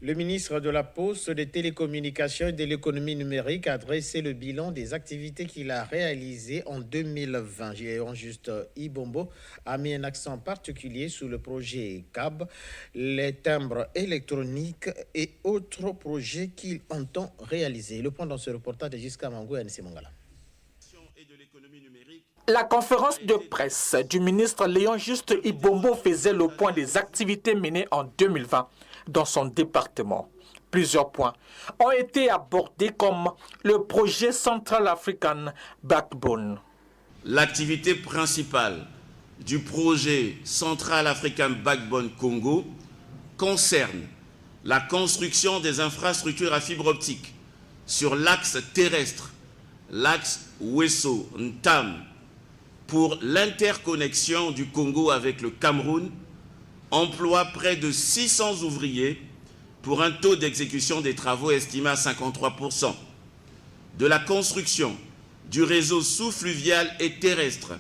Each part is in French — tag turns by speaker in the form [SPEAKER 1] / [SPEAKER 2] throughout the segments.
[SPEAKER 1] Le ministre de la Poste, des Télécommunications et de l'Économie numérique a dressé le bilan des activités qu'il a réalisées en 2020. Géant Juste Ibombo a mis un accent particulier sur le projet CAB, les timbres électroniques et autres projets qu'il entend réaliser. Le point dans ce reportage de Jiska Mangou et Anissé Mangala.
[SPEAKER 2] La conférence de presse du ministre Léon Juste Ibombo faisait le point des activités menées en 2020 dans son département. Plusieurs points ont été abordés comme le projet Central African Backbone.
[SPEAKER 3] L'activité principale du projet Central African Backbone Congo concerne la construction des infrastructures à fibre optique sur l'axe terrestre, l'axe Ouesso-Ntam, pour l'interconnexion du Congo avec le Cameroun, emploie près de 600 ouvriers pour un taux d'exécution des travaux estimé à 53%. De la construction du réseau sous-fluvial et terrestre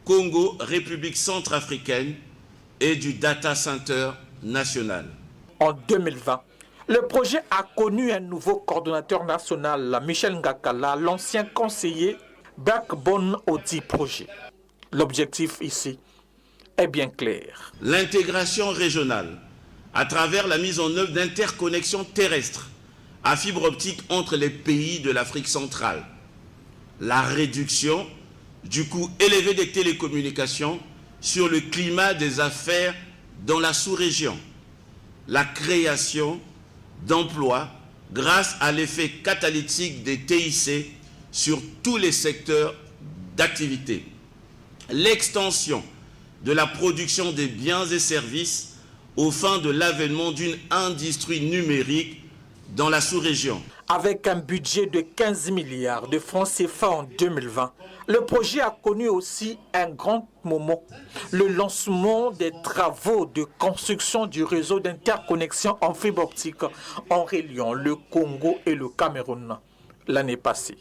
[SPEAKER 3] Congo-République centrafricaine et du data center national.
[SPEAKER 2] En 2020, le projet a connu un nouveau coordonnateur national, Michel Ngakala, l'ancien conseiller Backbone au dit projet. L'objectif ici est bien clair.
[SPEAKER 3] L'intégration régionale à travers la mise en œuvre d'interconnexions terrestres à fibre optique entre les pays de l'Afrique centrale. La réduction du coût élevé des télécommunications sur le climat des affaires dans la sous-région. La création d'emplois grâce à l'effet catalytique des TIC sur tous les secteurs d'activité. L'extension de la production des biens et services aux fins de l'avènement d'une industrie numérique dans la sous-région.
[SPEAKER 2] Avec un budget de 15 milliards de francs CFA en 2020, le projet a connu aussi un grand moment, le lancement des travaux de construction du réseau d'interconnexion en fibre optique en reliant le Congo et le Cameroun l'année passée.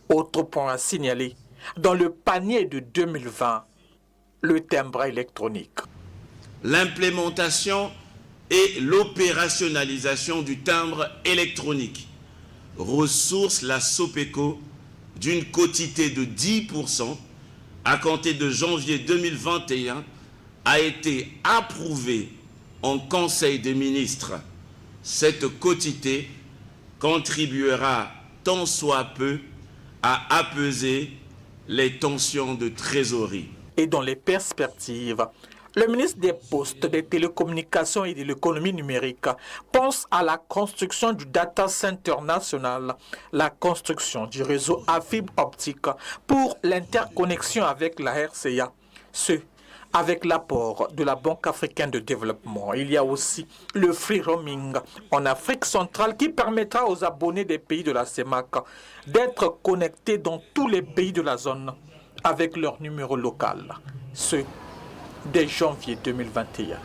[SPEAKER 2] Autre point à signaler, dans le panier de 2020, le timbre électronique.
[SPEAKER 3] L'implémentation et l'opérationnalisation du timbre électronique ressource la SOPECO d'une quotité de 10% à compter de janvier 2021 a été approuvée en Conseil des ministres. Cette quotité contribuera tant soit peu à apaiser les tensions de trésorerie.
[SPEAKER 2] Et dans les perspectives, le ministre des Postes, des Télécommunications et de l'Économie numérique pense à la construction du data center national, la construction du réseau à fibre optique pour l'interconnexion avec la RCA, avec l'apport de la Banque africaine de développement. Il y a aussi le free roaming en Afrique centrale qui permettra aux abonnés des pays de la CEMAC d'être connectés dans tous les pays de la zone avec leur numéro local, dès janvier 2021.